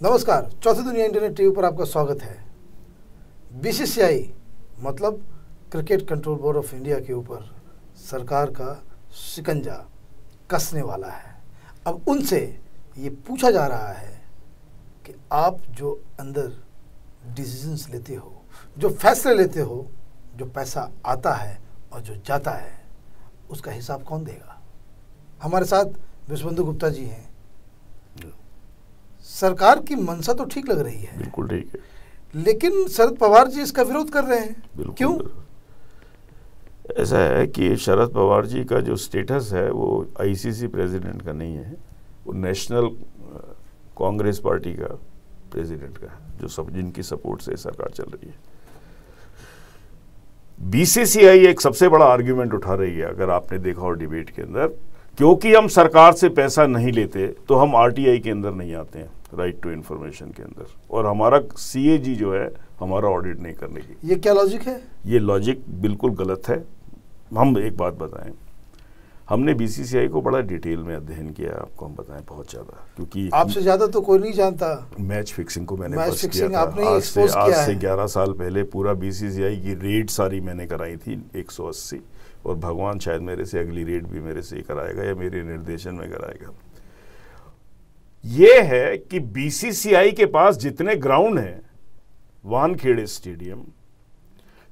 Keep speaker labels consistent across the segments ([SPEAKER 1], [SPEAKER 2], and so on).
[SPEAKER 1] नमस्कार, चौथी दुनिया इंटरनेट टीवी पर आपका स्वागत है। बीसीसीआई मतलब cricket control board of India के ऊपर सरकार का शिकंजा कसने वाला है। अब उनसे ये पूछा जा रहा है कि आप जो अंदर डिसीजंस लेते हो, जो फैसले लेते हो, जो पैसा आता है और जो जाता है, उसका हिसाब कौन देगा। हमारे साथ विश्वबंधु गुप्ता जी हैं। सरकार की मंशा तो ठीक लग रही है,
[SPEAKER 2] बिल्कुल ठीक है,
[SPEAKER 1] लेकिन शरद पवार जी इसका विरोध कर रहे हैं। क्यों?
[SPEAKER 2] ऐसा है कि शरद पवार जी का जो स्टेटस है वो आईसीसी प्रेसिडेंट का नहीं है, वो नेशनल कांग्रेस पार्टी का प्रेसिडेंट का है, जो सब जिनकी सपोर्ट से सरकार चल रही है। बीसीसीआई एक सबसे बड़ा आर्ग्यूमेंट उठा रही है, अगर आपने देखा हो डिबेट के अंदर, क्योंकि हम सरकार से पैसा नहीं लेते तो हम आरटीआई के अंदर नहीं आते हैं, राइट टू इंफॉर्मेशन के अंदर, और हमारा सीएजी जो है हमारा ऑडिट नहीं करने की।
[SPEAKER 1] ये क्या लॉजिक है? ये
[SPEAKER 2] लॉजिक बिल्कुल गलत है। हम एक बात बताएं, हमने बीसीसीआई को बड़ा डिटेल में अध्ययन किया, आपको हम बताएं बहुत ज़्यादा, क्योंकि
[SPEAKER 1] आपसे ज़्यादा तो कोई नहीं जानता।
[SPEAKER 2] मैच फिक्सिंग को मैंने
[SPEAKER 1] मैच
[SPEAKER 2] किया था। आज से 11 साल पहले पूरा बीसीसीआई की रेड सारी मैंने कराई थी 180, और भगवान शायद मेरे से अगली रेड भी मेरे से कराएगा या मेरे निर्देशन में कराएगा। ये है कि बीसीसीआई के पास जितने ग्राउंड हैं, वानखेड़े स्टेडियम,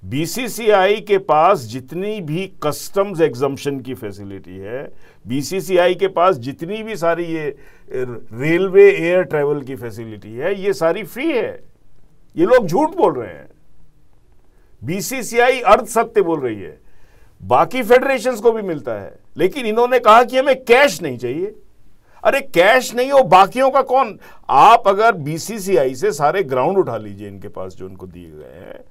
[SPEAKER 2] बीसीसीआई के पास जितनी भी कस्टम्स एग्जम्पशन की फैसिलिटी है, बीसीसीआई के पास जितनी भी सारी ये रेलवे एयर ट्रैवल की फैसिलिटी है, ये सारी फ्री है। ये लोग झूठ बोल रहे हैं, बीसीसीआई अर्ध सत्य बोल रही है। बाकी फेडरेशंस को भी मिलता है, लेकिन इन्होंने कहा कि हमें कैश नहीं चाहिए। अरे कैश नहीं हो, बाकियों का कौन? आप अगर बीसीसीआई से सारे ग्राउंड उठा लीजिए इनके पास जो उनको दिए गए हैं,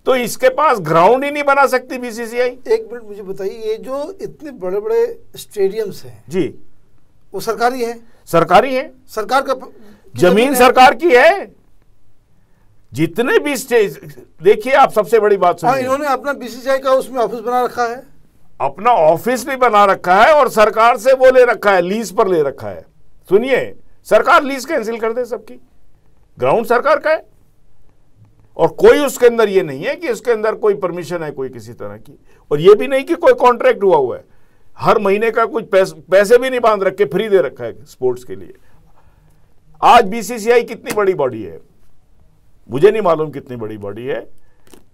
[SPEAKER 2] तो इसके पास ग्राउंड ही नहीं बना सकती बीसीसीआई।
[SPEAKER 1] एक मिनट मुझे बताइए, ये जो इतने बड़े बड़े स्टेडियम्स हैं
[SPEAKER 2] जी,
[SPEAKER 1] वो सरकारी है?
[SPEAKER 2] सरकारी है,
[SPEAKER 1] सरकार का
[SPEAKER 2] जमीन सरकार की है। जितने भी स्टेज देखिए, आप सबसे बड़ी बात सुनिए,
[SPEAKER 1] इन्होंने अपना बीसीसीआई का उसमें ऑफिस बना रखा है,
[SPEAKER 2] अपना ऑफिस भी बना रखा है, और सरकार से वो ले रखा है, लीज पर ले रखा है। सुनिए, सरकार लीज कैंसिल कर दे सबकी, ग्राउंड सरकार का है, और कोई उसके अंदर ये नहीं है कि उसके अंदर कोई परमिशन है कोई किसी तरह की, और ये भी नहीं कि कोई कॉन्ट्रैक्ट हुआ है। हर महीने का कुछ पैसे भी नहीं बांध रखे, फ्री दे रखा है स्पोर्ट्स के लिए। आज बीसीसीआई कितनी बड़ी बॉडी है, मुझे नहीं मालूम कितनी बड़ी बॉडी है।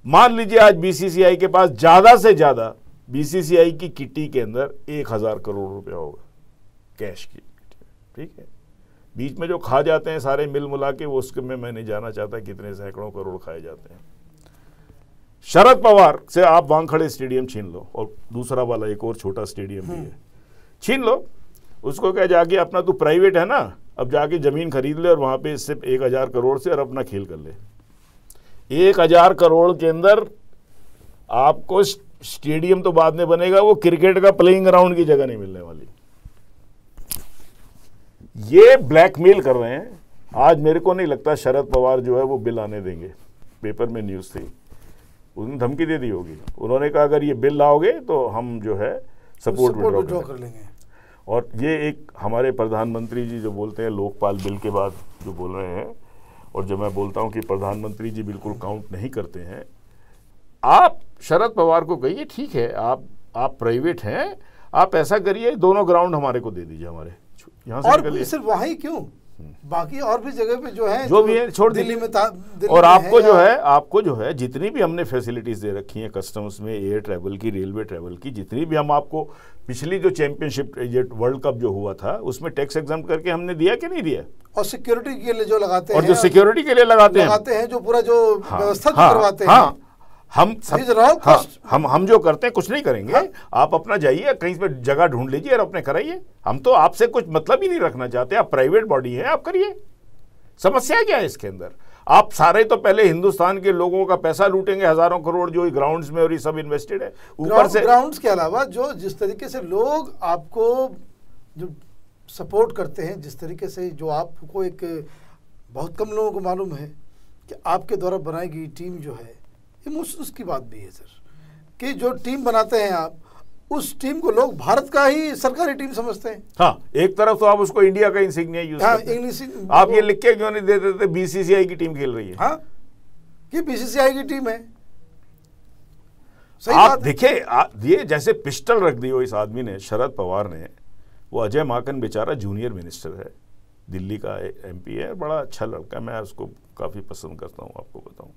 [SPEAKER 2] मान लीजिए आज बीसीसीआई के पास ज्यादा से ज्यादा बीसीसीआई की किट्टी के अंदर 1000 करोड़ रुपया होगा कैश की, ठीक है। बीच में जो खा जाते हैं सारे मिल मुला के, वो उसके में मैं नहीं जाना चाहता कितने सैकड़ों करोड़ खाए जाते हैं। शरद पवार से आप वानखेड़े स्टेडियम छीन लो, और दूसरा वाला एक और छोटा स्टेडियम भी है, छीन लो। उसको क्या, जाके अपना तू प्राइवेट है ना, अब जाके जमीन खरीद ले और वहां पे इससे 1000 करोड़ से और अपना खेल कर ले। 1000 करोड़ के अंदर आपको स्टेडियम तो बाद में बनेगा, वो क्रिकेट का प्लेइंग ग्राउंड की जगह नहीं मिलने वाली। ये ब्लैकमेल कर रहे हैं। आज मेरे को नहीं लगता शरद पवार जो है वो बिल आने देंगे। पेपर में न्यूज थी, उन्होंने धमकी दे दी होगी। उन्होंने कहा अगर ये बिल लाओगे तो हम जो है सपोर्ट विड्रॉ कर लेंगे। और ये एक हमारे प्रधानमंत्री जी जो बोलते हैं लोकपाल बिल के बाद जो बोल रहे हैं, और जब मैं बोलता हूं कि प्रधानमंत्री जी बिल्कुल काउंट नहीं करते हैं, आप शरद पवार को कहिए ठीक है, आप प्राइवेट हैं, आप ऐसा करिए, दोनों ग्राउंड हमारे को दे दीजिए, हमारे यहाँ से
[SPEAKER 1] और सिर्फ वहीं क्यों, बाकी और भी जगह पे जो है,
[SPEAKER 2] जो भी है छोड़
[SPEAKER 1] दिल्ली में
[SPEAKER 2] और आपको जो है जितनी भी हमने फैसिलिटीज दे रखी हैं कस्टम्स में, एयर ट्रैवल की, रेलवे ट्रैवल की, जितनी भी हम आपको पिछली जो चैंपियनशिप ये वर्ल्ड कप जो हुआ था उसमें टैक्स एग्जम्प्ट करके हमने दिया कि नहीं दिया?
[SPEAKER 1] और सिक्योरिटी के लिए जो लगाते हैं,
[SPEAKER 2] और जो सिक्योरिटी के लिए लगाते
[SPEAKER 1] हैं, जो पूरा जो व्यवस्था करवाते हैं,
[SPEAKER 2] हम जो करते हैं कुछ नहीं करेंगे। आप अपना जाइए कहीं पे जगह ढूंढ लीजिए और अपने कराइए। हम तो आपसे कुछ मतलब ही नहीं रखना चाहते। आप प्राइवेट बॉडी है, आप करिए। समस्या क्या है इसके अंदर? आप सारे तो पहले हिंदुस्तान के लोगों का पैसा लूटेंगे, हजारों करोड़ जो ग्राउंड्स में, और ये सब इन्वेस्टेड है। ऊपर से
[SPEAKER 1] ग्राउंड्स के अलावा जो जिस तरीके से लोग आपको जो सपोर्ट करते हैं, जिस तरीके से जो आपको एक बहुत कम लोगों को मालूम है कि आपके द्वारा बनाई गई टीम जो है, ये उसकी बात भी है सर, कि जो टीम बनाते हैं आप, उस टीम को लोग भारत का ही सरकारी टीम समझते हैं।
[SPEAKER 2] हाँ, एक तरफ तो आप उसको इंडिया का इंसिग्निया यूज करते हैं। आप ये लिख के क्यों नहीं दे देते बीसीसीआई की टीम खेल रही है?
[SPEAKER 1] हाँ, कि बीसीसीआई की टीम है। सही
[SPEAKER 2] आप देखिए, ये जैसे पिस्टल रख दी हो इस आदमी ने, शरद पवार ने। वो अजय माकन बेचारा जूनियर मिनिस्टर है, दिल्ली का एमपी है, बड़ा अच्छा लड़का, मैं उसको काफी पसंद करता हूं, आपको बताऊं।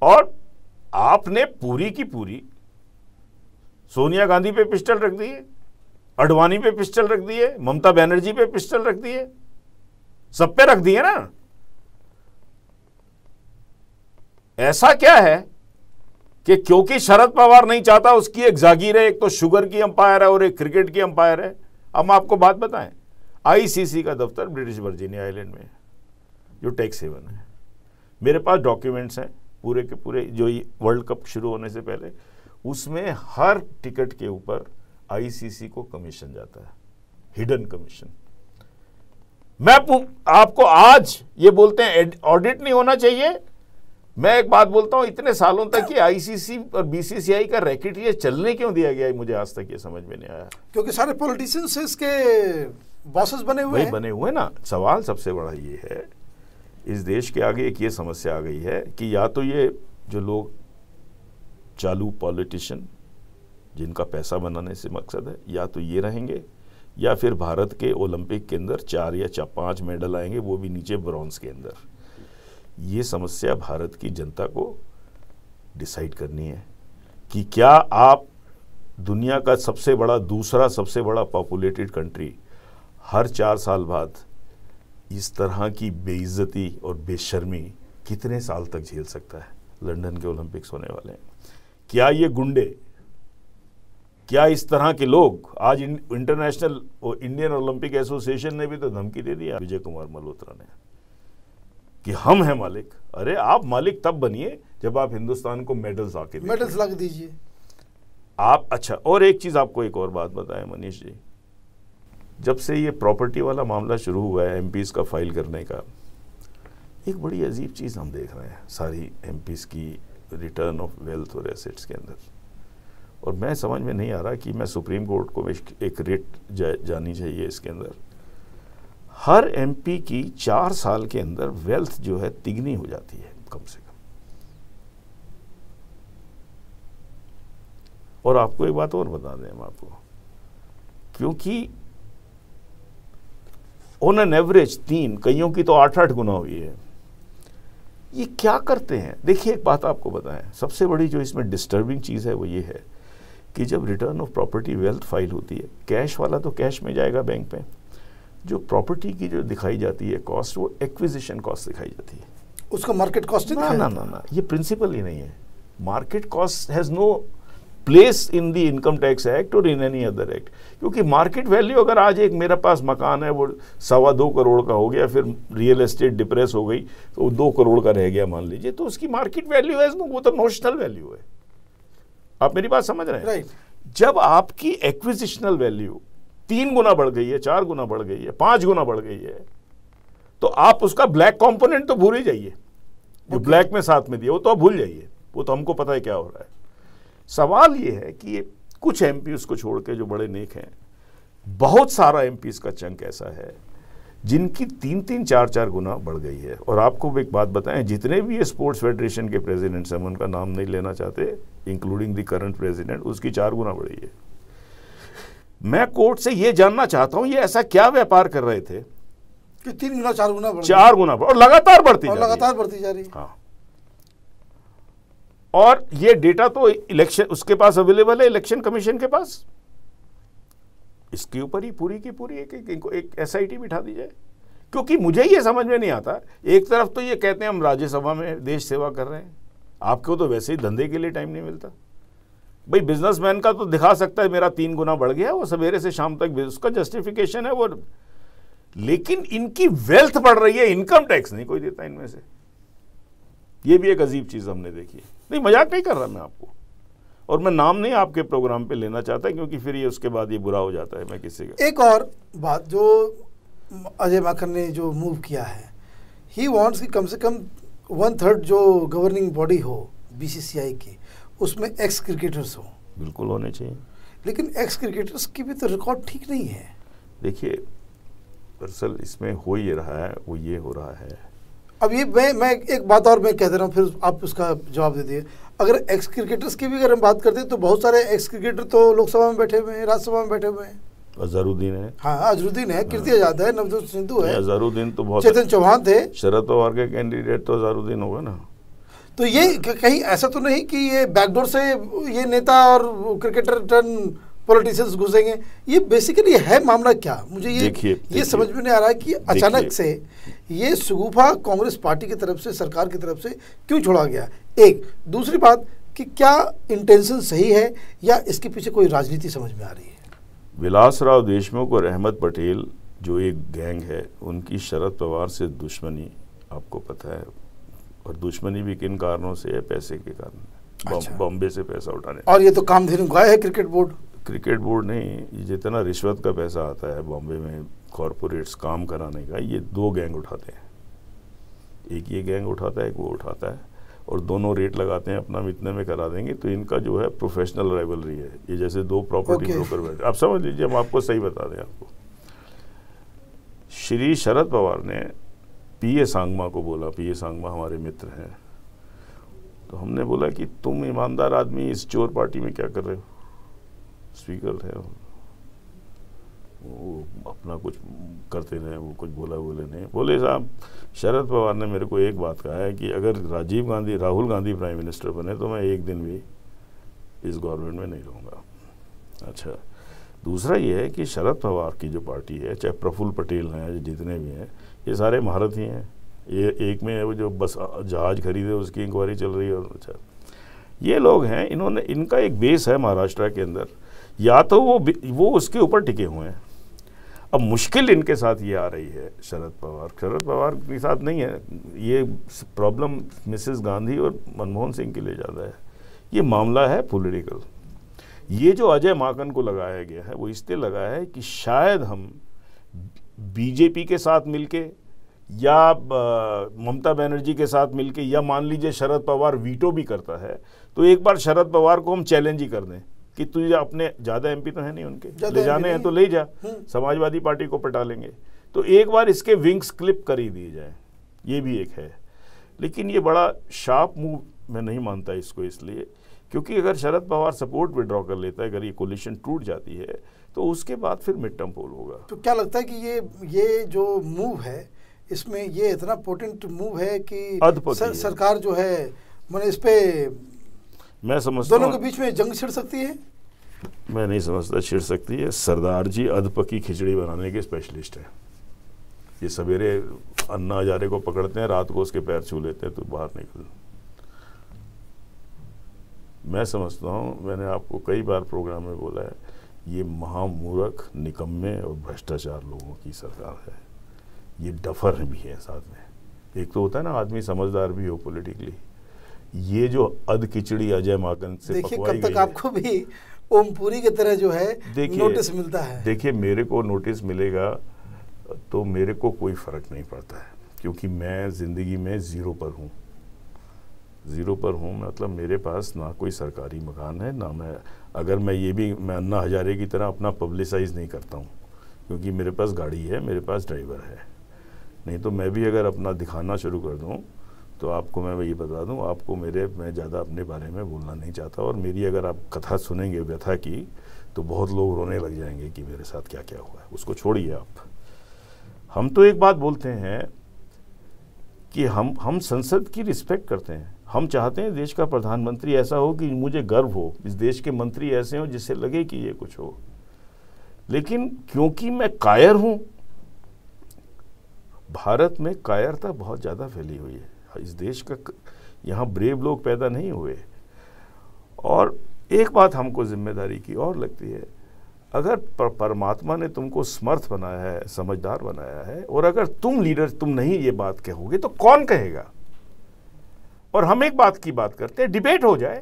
[SPEAKER 2] और आपने पूरी की पूरी सोनिया गांधी पे पिस्टल रख दी है, अडवाणी पे पिस्टल रख दी है, ममता बनर्जी पे पिस्टल रख दी है, सब पे रख दी है ना। ऐसा क्या है कि क्योंकि शरद पवार नहीं चाहता उसकी एक जागीर है, एक तो शुगर की अंपायर है और एक क्रिकेट की अंपायर है। अब आपको बात बताएं, आईसीसी का दफ्तर ब्रिटिश वर्जीनिया आइलैंड में, जो टैक्स हेवन है। मेरे पास डॉक्यूमेंट्स हैं पूरे के पूरे, जो वर्ल्ड कप शुरू होने से पहले, उसमें हर टिकट के ऊपर आईसीसी को कमीशन जाता है, हिडन कमीशन। मैं आपको आज ये बोलते हैं ऑडिट नहीं होना चाहिए। मैं एक बात बोलता हूं, इतने सालों तक ये आईसीसी और बीसीसीआई का रैकेट ये चलने क्यों दिया गया है, मुझे आज तक ये समझ में नहीं आया।
[SPEAKER 1] क्योंकि सारे पॉलिटिशियंस इसके बॉसेस बने हुए हैं।
[SPEAKER 2] बने हुए ना। सवाल सबसे बड़ा ये है, इस देश के आगे एक ये समस्या आ गई है कि या तो ये जो लोग चालू पॉलिटिशियन जिनका पैसा बनाने से मकसद है, या तो ये रहेंगे, या फिर भारत के ओलंपिक के अंदर 4 या 5 मेडल आएंगे, वो भी नीचे ब्रॉन्ज के अंदर। ये समस्या भारत की जनता को डिसाइड करनी है कि क्या आप दुनिया का दूसरा सबसे बड़ा पॉपुलेटेड कंट्री हर 4 साल बाद इस तरह की बेइज्जती और बेशर्मी कितने साल तक झेल सकता है। लंदन के ओलंपिक्स होने वाले हैं, क्या ये गुंडे, क्या इस तरह के लोग, आज इंटरनेशनल इंडियन ओलंपिक एसोसिएशन ने भी तो धमकी दे दी विजय कुमार मल्होत्रा ने कि हम हैं मालिक। अरे आप मालिक तब बनिए जब आप हिंदुस्तान को मेडल्स ला के
[SPEAKER 1] दीजिए
[SPEAKER 2] आप। अच्छा, और एक चीज आपको एक और बात बताएं मनीष जी, जब से ये प्रॉपर्टी वाला मामला शुरू हुआ है एमपीज का फाइल करने का, एक बड़ी अजीब चीज हम देख रहे हैं सारी एमपीज की रिटर्न ऑफ वेल्थ और एसेट्स के अंदर। और मैं समझ में नहीं आ रहा कि मैं सुप्रीम कोर्ट को एक रेट जानी चाहिए इसके अंदर। हर एमपी की 4 साल के अंदर वेल्थ जो है तिगनी हो जाती है कम से कम। और आपको एक बात और बता दें हम आपको, क्योंकि ऑन एन एवरेज 3, कईयों की तो 8-8 गुना हुई है। ये क्या करते हैं? देखिए एक बात आपको बताएं, सबसे बड़ी जो इसमें डिस्टर्बिंग चीज़ है वो ये है कि जब return of property wealth file होती है, कैश वाला तो कैश में जाएगा बैंक पे, जो प्रॉपर्टी की जो दिखाई जाती है कॉस्ट, वो एक्विजिशन कॉस्ट दिखाई जाती है,
[SPEAKER 1] उसका मार्केट कॉस्ट नहीं।
[SPEAKER 2] ना, ये प्रिंसिपल ही नहीं है। Market cost has no place in the income tax act और इन एनी अदर एक्ट। क्योंकि मार्केट वैल्यू, अगर आज एक मेरे पास मकान है वो 2.25 करोड़ का हो गया, फिर रियल एस्टेट डिप्रेस हो गई तो 2 करोड़ का रह गया मान लीजिए, तो उसकी मार्केट वैल्यू है, वो तो नोशनल वैल्यू है। आप मेरी बात समझ रहे हैं?
[SPEAKER 1] राइट।
[SPEAKER 2] जब आपकी एक्विजिशनल वैल्यू 3 गुना बढ़ गई है, 4 गुना बढ़ गई है, 5 गुना बढ़ गई है, तो आप उसका ब्लैक कंपोनेंट तो भूल ही जाइए, जो ब्लैक में साथ में दिया वो तो आप भूल जाइए, वो तो हमको पता है क्या हो रहा है। सवाल ये है कि ये कुछ एमपी उसको छोड़ के जो बड़े नेक हैं, बहुत सारा एमपी का चंक ऐसा है जिनकी 3-3, 4-4 गुना बढ़ गई है। और आपको एक बात बताएं, जितने भी ये स्पोर्ट्स फेडरेशन के प्रेसिडेंट्स हैं, उनका नाम नहीं लेना चाहते, इंक्लूडिंग द करंट प्रेसिडेंट, उसकी 4 गुना बढ़ी है। मैं कोर्ट से ये जानना चाहता हूं, ये ऐसा क्या व्यापार कर रहे थे
[SPEAKER 1] कि 3 गुना 4 गुना बढ़
[SPEAKER 2] 4 गुना और लगातार बढ़ती
[SPEAKER 1] जा रही है।
[SPEAKER 2] हाँ, और ये डेटा तो इलेक्शन उसके पास अवेलेबल है, इलेक्शन कमीशन के पास। इसके ऊपर ही पूरी की पूरी एक एसआईटी बिठा दी जाए। क्योंकि मुझे ये समझ में नहीं आता, एक तरफ तो ये कहते हैं हम राज्यसभा में देश सेवा कर रहे हैं, आपको तो वैसे ही धंधे के लिए टाइम नहीं मिलता। भाई बिजनेसमैन का तो दिखा सकता है मेरा 3 गुना बढ़ गया, वो सवेरे से शाम तक उसका जस्टिफिकेशन है वो, लेकिन इनकी वेल्थ बढ़ रही है, इनकम टैक्स नहीं कोई देता इनमें से। ये भी एक अजीब चीज हमने देखी। नहीं, मजाक नहीं कर रहा मैं आपको, और मैं नाम नहीं आपके प्रोग्राम पे लेना चाहता, क्योंकि फिर ये उसके बाद ये बुरा हो जाता है मैं किसी का।
[SPEAKER 1] एक और बात जो अजय माकन ने जो मूव किया है, ही वांट्स कि कम से कम 1/3 जो गवर्निंग बॉडी हो बीसीसीआई की, उसमें एक्स क्रिकेटर्स हो।
[SPEAKER 2] बिल्कुल होने चाहिए।
[SPEAKER 1] लेकिन एक्स क्रिकेटर्स की भी तो रिकॉर्ड ठीक नहीं है।
[SPEAKER 2] देखिए, दरअसल इसमें हो ये रहा है, वो ये हो रहा है।
[SPEAKER 1] अब ये मैं एक बात और मैं कह दे रहा हूँ, फिर आप उसका जवाब दे दिए। अगर एक्स क्रिकेटर्स की भी अगर हम बात करते हैं तो बहुत सारे एक्स क्रिकेटर तो लोकसभा में बैठे हुए हैं, राज्यसभा में बैठे हुए हैं।
[SPEAKER 2] अजहरुद्दीन है,
[SPEAKER 1] हाँ अजहरुद्दीन है, कीर्ति आजाद है, नवजोत सिद्धू है,
[SPEAKER 2] अजहरुद्दीन तो बहुत,
[SPEAKER 1] चेतन चौहान थे।
[SPEAKER 2] शरद पवार के कैंडिडेट तो अजहरुद्दीन होगा ना।
[SPEAKER 1] तो ये कहीं ऐसा तो नहीं कि ये बैकडोर से ये नेता और क्रिकेटर टर्न पॉलिटिशियंस घुसेंगे? ये बेसिकली है मामला क्या? मुझे ये समझ में नहीं आ रहा है कि अचानक से ये शगुफा कांग्रेस पार्टी की तरफ से, सरकार की तरफ से क्यों छोड़ा गया। एक दूसरी बात कि क्या इंटेंशन सही है या इसके पीछे कोई राजनीति समझ में आ रही है?
[SPEAKER 2] विलासराव देशमुख और अहमद पटेल जो एक गैंग है, उनकी शरद पवार से दुश्मनी आपको पता है, और दुश्मनी भी किन कारणों से है? पैसे के कारण।
[SPEAKER 1] अच्छा।
[SPEAKER 2] बॉम्बे से पैसा उठाने।
[SPEAKER 1] और ये तो कामधेनु गाय है क्रिकेट बोर्ड।
[SPEAKER 2] क्रिकेट बोर्ड नहीं, जितना रिश्वत का पैसा आता है बॉम्बे में कॉरपोरेट्स काम कराने का, ये दो गैंग उठाते हैं। एक ये गैंग उठाता है, एक वो उठाता है, और दोनों रेट लगाते हैं अपना, इतने में करा देंगे। तो इनका जो है प्रोफेशनल राइवलरी है। ये जैसे दो प्रॉपर्टी ब्रोकर बैठे, आप समझ लीजिए, हम आपको सही बता दें। आपको श्री शरद पवार ने पीए सांगमा को बोला, पीए सांगमा हमारे मित्र हैं, तो हमने बोला कि तुम ईमानदार आदमी इस चोर पार्टी में क्या कर रहे हो? स्पीकर है वो, अपना कुछ करते रहे, वो कुछ बोले नहीं। बोले साहब, शरद पवार ने मेरे को एक बात कहा है कि अगर राहुल गांधी प्राइम मिनिस्टर बने तो मैं एक दिन भी इस गवर्नमेंट में नहीं रहूँगा। अच्छा, दूसरा ये है कि शरद पवार की जो पार्टी है, चाहे प्रफुल्ल पटेल हैं, जितने भी हैं, ये सारे महारथी हैं। ये एक में है वो जो बस जहाज खरीदे उसकी इंक्वायरी चल रही है। और अच्छा, ये लोग हैं, इन्होंने, इनका एक बेस है महाराष्ट्र के अंदर, या तो वो उसके ऊपर टिके हुए हैं। अब मुश्किल इनके साथ ये आ रही है, शरद पवार के साथ नहीं है ये प्रॉब्लम, मिसेस गांधी और मनमोहन सिंह के लिए ज़्यादा है। ये मामला है पॉलिटिकल। ये जो अजय माकन को लगाया गया है, वो इसलिए लगाया है कि शायद हम बीजेपी के साथ मिलके या ममता बनर्जी के साथ मिलके, या मान लीजिए शरद पवार वीटो भी करता है, तो एक बार शरद पवार को हम चैलेंज ही कर दें कि तुझे अपने, ज़्यादा एमपी तो है नहीं उनके, ले जाने हैं तो ले जा, समाजवादी पार्टी को पटा लेंगे। तो एक बार इसके विंग्स क्लिप कर ही दिए जाए, ये भी एक है। लेकिन ये बड़ा शार्प मूव मैं नहीं मानता इसको, इसलिए क्योंकि अगर शरद पवार सपोर्ट विड्रॉ कर लेता है, अगर ये कोलिशन टूट जाती है, तो उसके बाद फिर मिड टर्म पोल होगा।
[SPEAKER 1] तो क्या लगता है कि ये जो मूव है, इसमें ये इतना पोटेंट मूव है कि सरकार जो है, मैंने इस पे, मैं समझता दोनों के बीच में जंग छिड़ सकती है?
[SPEAKER 2] मैं नहीं समझता छिड़ सकती है। सरदार जी अधपकी खिचड़ी बनाने के स्पेशलिस्ट हैं। ये सवेरे अन्ना हजारे को पकड़ते हैं, रात को उसके पैर छू लेते हैं तो बाहर निकल। मैं समझता हूँ, मैंने आपको कई बार प्रोग्राम में बोला है, ये महामूर्ख, निकम्मे और भ्रष्टाचार लोगों की सरकार है। ये डफर भी है साथ में। एक तो होता है ना आदमी समझदार भी हो पॉलिटिकली, ये जो अध खिचड़ी अजय माकन से पकवाई गई है।
[SPEAKER 1] कब तक आपको भी ओमपुरी की तरह जो है नोटिस मिलता है? देखिए,
[SPEAKER 2] मेरे को नोटिस मिलेगा तो मेरे को कोई फर्क नहीं पड़ता है, क्योंकि मैं जिंदगी में जीरो पर हूँ। मतलब मेरे पास ना कोई सरकारी मकान है, ना मैं, अगर मैं अन्ना हजारे की तरह अपना पब्लिसाइज नहीं करता हूँ, क्योंकि मेरे पास गाड़ी है, मेरे पास ड्राइवर है। नहीं तो मैं भी अगर अपना दिखाना शुरू कर दूँ तो आपको मैं ये बता दूं, आपको मैं ज़्यादा अपने बारे में बोलना नहीं चाहता। और मेरी अगर आप कथा सुनेंगे व्यथा की, तो बहुत लोग रोने लग जाएंगे कि मेरे साथ क्या क्या हुआ है। उसको छोड़िए आप। हम तो एक बात बोलते हैं कि हम संसद की रिस्पेक्ट करते हैं। हम चाहते हैं देश का प्रधानमंत्री ऐसा हो कि मुझे गर्व हो, इस देश के मंत्री ऐसे हो जिससे लगे कि ये कुछ हो। लेकिन क्योंकि मैं कायर हूँ, भारत में कायरता बहुत ज़्यादा फैली हुई है। इस देश का, यहाँ ब्रेव लोग पैदा नहीं हुए। और एक बात हमको जिम्मेदारी की और लगती है, अगर परमात्मा ने तुमको समर्थ बनाया है, समझदार बनाया है, और अगर तुम लीडर तुम नहीं ये बात कहोगे तो कौन कहेगा? और हम एक बात की बात करते हैं, डिबेट हो जाए।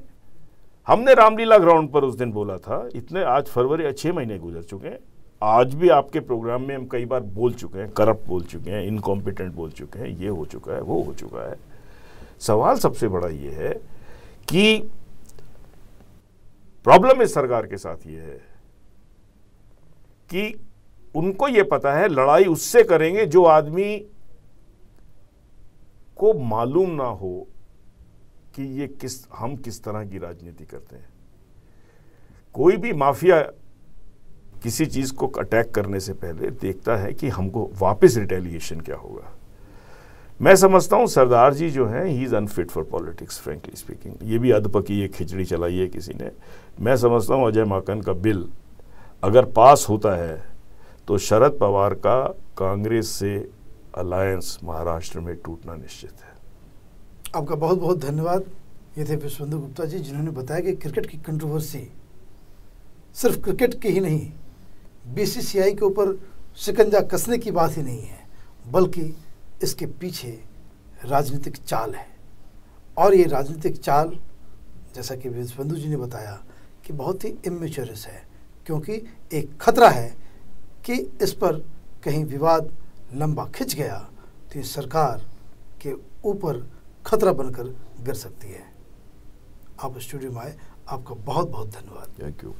[SPEAKER 2] हमने रामलीला ग्राउंड पर उस दिन बोला था, इतने आज फरवरी 6 महीने गुजर चुके हैं, आज भी आपके प्रोग्राम में हम कई बार बोल चुके हैं, करप्ट बोल चुके हैं, इनकॉम्पिटेंट बोल चुके हैं, ये हो चुका है, वो हो चुका है। सवाल सबसे बड़ा ये है कि प्रॉब्लम इस सरकार के साथ ये है कि उनको ये पता है लड़ाई उससे करेंगे जो आदमी को मालूम ना हो कि ये हम किस तरह की राजनीति करते हैं। कोई भी माफिया किसी चीज को अटैक करने से पहले देखता है कि हमको वापस रिटेलिएशन क्या होगा। मैं समझता हूं सरदार जी जो हैं he is unfit for politics frankly speaking. ये भी अधपकी ये खिचड़ी चलाई है किसी ने। मैं समझता हूं अजय माकन का बिल अगर पास होता है तो शरद पवार का कांग्रेस से अलायंस महाराष्ट्र में टूटना निश्चित है।
[SPEAKER 1] आपका बहुत बहुत धन्यवाद। ये थे विश्वेंदु गुप्ता जी, जिन्होंने बताया कि क्रिकेट की कंट्रोवर्सी सिर्फ क्रिकेट की ही नहीं, बीसीसीआई के ऊपर शिकंजा कसने की बात ही नहीं है, बल्कि इसके पीछे राजनीतिक चाल है। और ये राजनीतिक चाल, जैसा कि विश्वेंदु जी ने बताया, कि बहुत ही इमेच्योरस है, क्योंकि एक खतरा है कि इस पर कहीं विवाद लंबा खिंच गया तो ये सरकार के ऊपर खतरा बनकर गिर सकती है। आप स्टूडियो में आए, आपका बहुत बहुत धन्यवाद।
[SPEAKER 2] Thank you.